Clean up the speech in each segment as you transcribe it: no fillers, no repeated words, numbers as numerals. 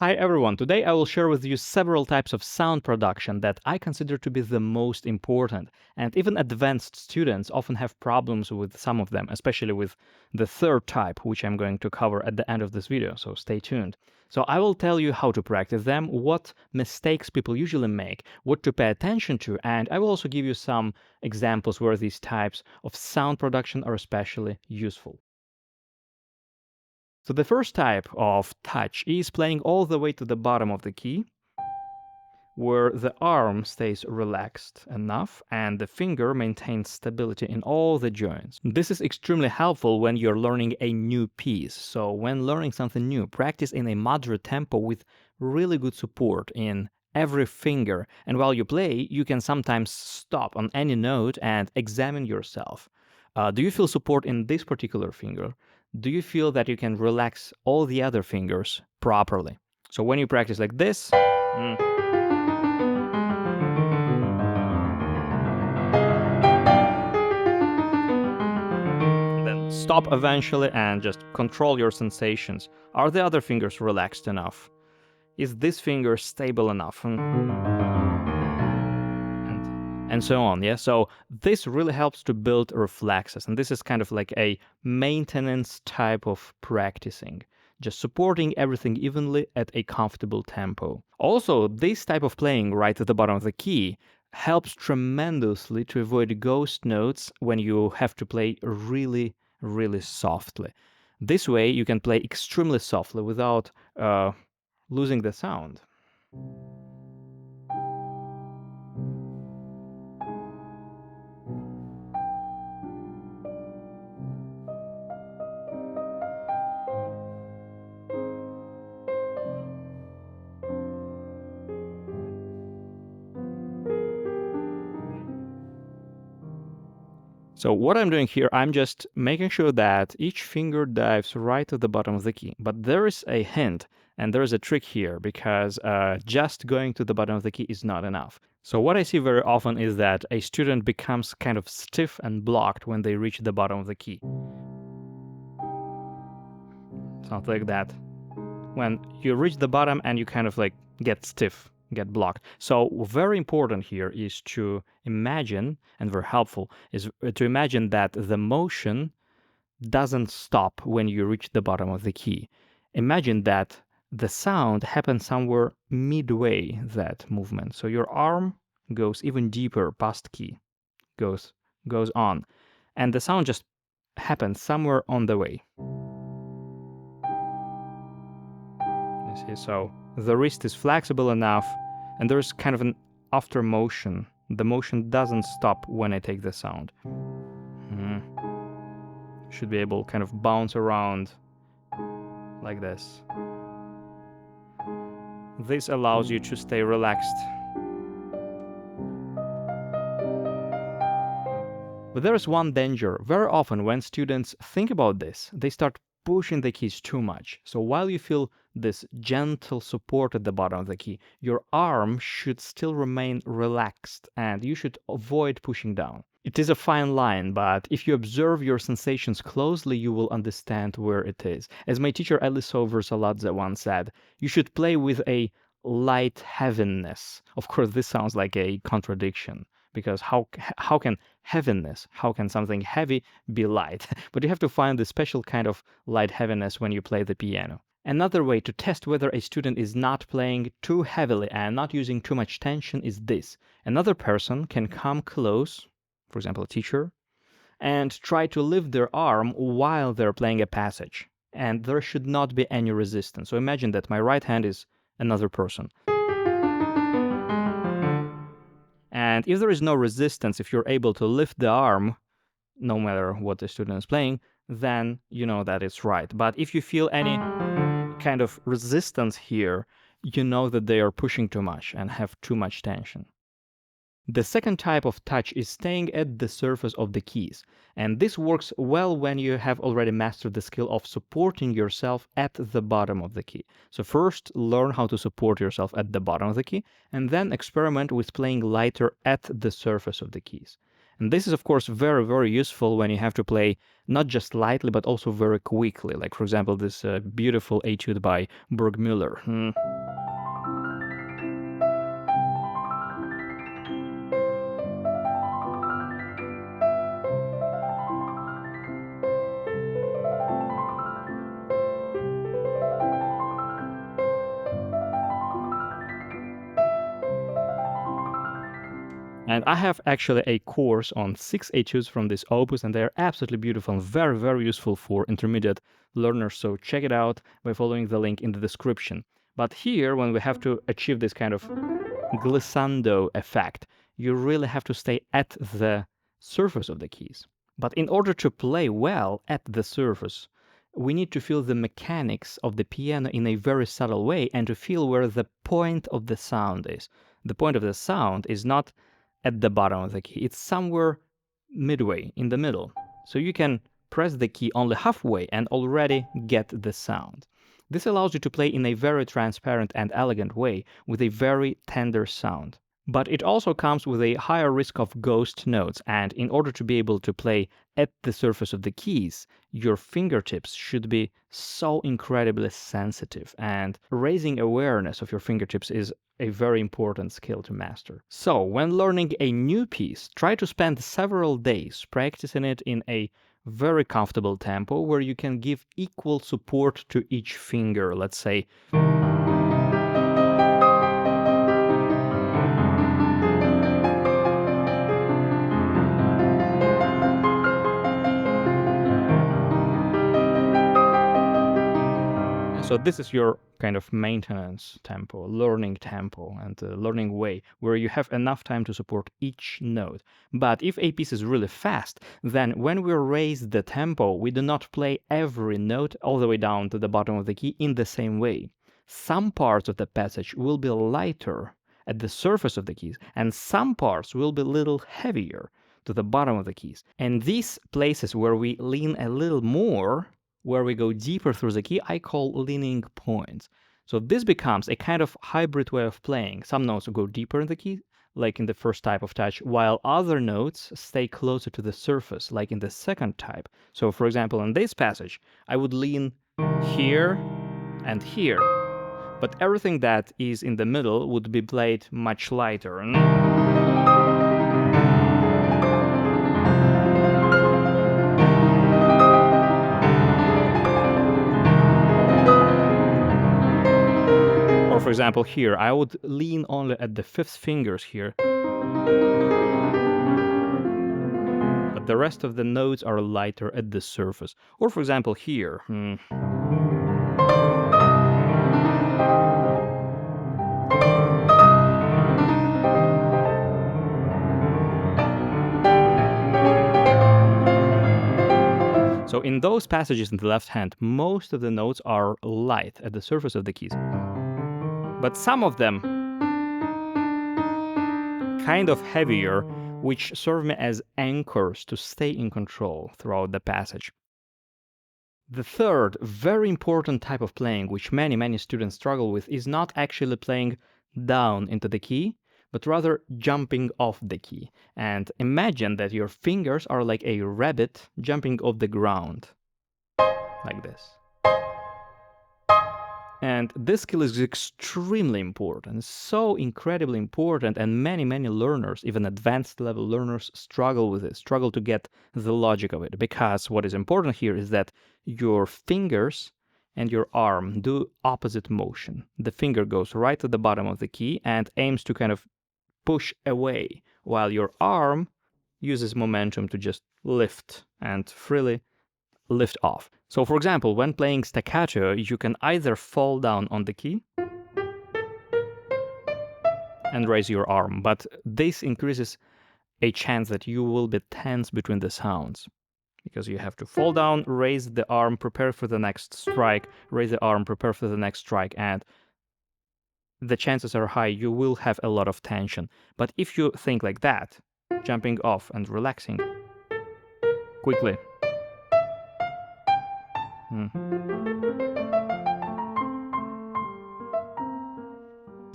Hi everyone, today I will share with you several types of sound production that I consider to be the most important, and even advanced students often have problems with some of them, especially with the third type, which I'm going to cover at the end of this video, so stay tuned. So I will tell you how to practice them, what mistakes people usually make, what to pay attention to, and I will also give you some examples where these types of sound production are especially useful. So the first type of touch is playing all the way to the bottom of the key, where the arm stays relaxed enough and the finger maintains stability in all the joints. This is extremely helpful when you're learning a new piece. So when learning something new, practice in a moderate tempo with really good support in every finger. And while you play, you can sometimes stop on any note and examine yourself. Do you feel support in this particular finger? Do you feel that you can relax all the other fingers properly? So when you practice like this, then stop eventually and just control your sensations. Are the other fingers relaxed enough? Is this finger stable enough? And so on, yeah? So this really helps to build reflexes, and this is kind of like a maintenance type of practicing, just supporting everything evenly at a comfortable tempo. Also, this type of playing right at the bottom of the key helps tremendously to avoid ghost notes when you have to play really, really softly. This way, you can play extremely softly without losing the sound. So what I'm doing here, I'm just making sure that each finger dives right to the bottom of the key. But there is a hint, and there is a trick here, because just going to the bottom of the key is not enough. So what I see very often is that a student becomes kind of stiff and blocked when they reach the bottom of the key. Something like that. When you reach the bottom and you kind of like get stiff, get blocked. So very important here is to imagine, and very helpful, is to imagine that the motion doesn't stop when you reach the bottom of the key. Imagine that the sound happens somewhere midway that movement. So your arm goes even deeper past key, goes on, and the sound just happens somewhere on the way. You see, so the wrist is flexible enough, and there's kind of an after motion. The motion doesn't stop when I take the sound. Should be able to kind of bounce around like this. This allows you to stay relaxed. But there is one danger. Very often when students think about this, they start pushing the keys too much. So while you feel this gentle support at the bottom of the key, your arm should still remain relaxed and you should avoid pushing down. It is a fine line, but if you observe your sensations closely, you will understand where it is. As my teacher Elisov Versaladze once said, you should play with a light heaviness. Of course, this sounds like a contradiction, because how can heaviness, how can something heavy be light? But you have to find the special kind of light heaviness when you play the piano. Another way to test whether a student is not playing too heavily and not using too much tension is this. Another person can come close, for example, a teacher, and try to lift their arm while they're playing a passage. And there should not be any resistance. So imagine that my right hand is another person. And if there is no resistance, if you're able to lift the arm, no matter what the student is playing, then you know that it's right. But if you feel any kind of resistance here, you know that they are pushing too much and have too much tension. The second type of touch is staying at the surface of the keys, and this works well when you have already mastered the skill of supporting yourself at the bottom of the key. So first, learn how to support yourself at the bottom of the key, and then experiment with playing lighter at the surface of the keys. And this is, of course, very, very useful when you have to play not just lightly, but also very quickly. Like, for example, this beautiful etude by Burgmüller. And I have actually a course on 6 etudes from this opus, and they're absolutely beautiful and very, very useful for intermediate learners. So check it out by following the link in the description. But here, when we have to achieve this kind of glissando effect, you really have to stay at the surface of the keys. But in order to play well at the surface, we need to feel the mechanics of the piano in a very subtle way and to feel where the point of the sound is. The point of the sound is not at the bottom of the key. It's somewhere midway in the middle. So you can press the key only halfway and already get the sound. This allows you to play in a very transparent and elegant way with a very tender sound. But it also comes with a higher risk of ghost notes, and in order to be able to play at the surface of the keys, your fingertips should be so incredibly sensitive, and raising awareness of your fingertips is a very important skill to master. So, when learning a new piece, try to spend several days practicing it in a very comfortable tempo where you can give equal support to each finger, let's say. So this is your kind of maintenance tempo, learning tempo, and learning way, where you have enough time to support each note. But if a piece is really fast, then when we raise the tempo, we do not play every note all the way down to the bottom of the key in the same way. Some parts of the passage will be lighter at the surface of the keys, and some parts will be a little heavier to the bottom of the keys. And these places where we lean a little more, where we go deeper through the key, I call leaning points. So this becomes a kind of hybrid way of playing. Some notes will go deeper in the key, like in the first type of touch, while other notes stay closer to the surface, like in the second type. So for example, in this passage, I would lean here and here, but everything that is in the middle would be played much lighter. Or for example, here, I would lean only at the fifth fingers here. But the rest of the notes are lighter at the surface. Or for example, here. So in those passages in the left hand, most of the notes are light at the surface of the keys. But some of them kind of heavier, which serve me as anchors to stay in control throughout the passage. The third very important type of playing, which many students struggle with, is not actually playing down into the key, but rather jumping off the key. And imagine that your fingers are like a rabbit jumping off the ground, like this. And this skill is extremely important, so incredibly important, and many learners, even advanced level learners, struggle with it, struggle to get the logic of it. Because what is important here is that your fingers and your arm do opposite motion. The finger goes right to the bottom of the key and aims to kind of push away, while your arm uses momentum to just lift and freely lift off. So for example, when playing staccato, you can either fall down on the key and raise your arm, but this increases a chance that you will be tense between the sounds, because you have to fall down, raise the arm, prepare for the next strike, raise the arm, prepare for the next strike, and the chances are high you will have a lot of tension. But if you think like that, jumping off and relaxing quickly,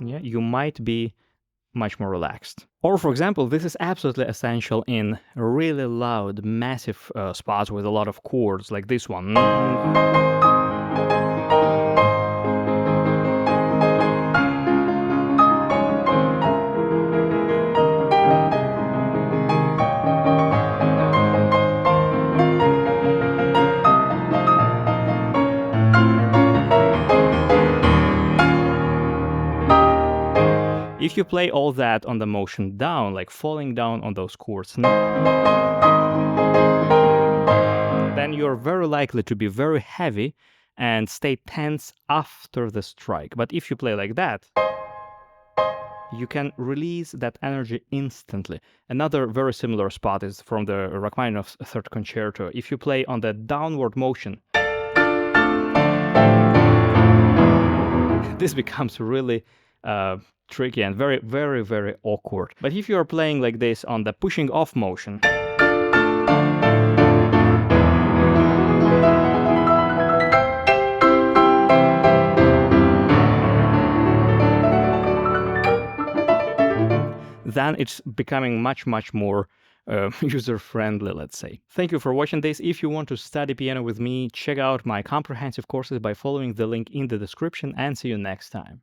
yeah, you might be much more relaxed. Or for example, this is absolutely essential in really loud, massive spots with a lot of chords, like this one. If you play all that on the motion down, like falling down on those chords, then you're very likely to be very heavy and stay tense after the strike. But if you play like that, you can release that energy instantly. Another very similar spot is from the Rachmaninoff's Third Concerto. If you play on the downward motion, this becomes really tricky and very, very, very awkward. But if you are playing like this on the pushing off motion, then it's becoming much, much more user-friendly, let's say. Thank you for watching this. If you want to study piano with me, check out my comprehensive courses by following the link in the description, and see you next time.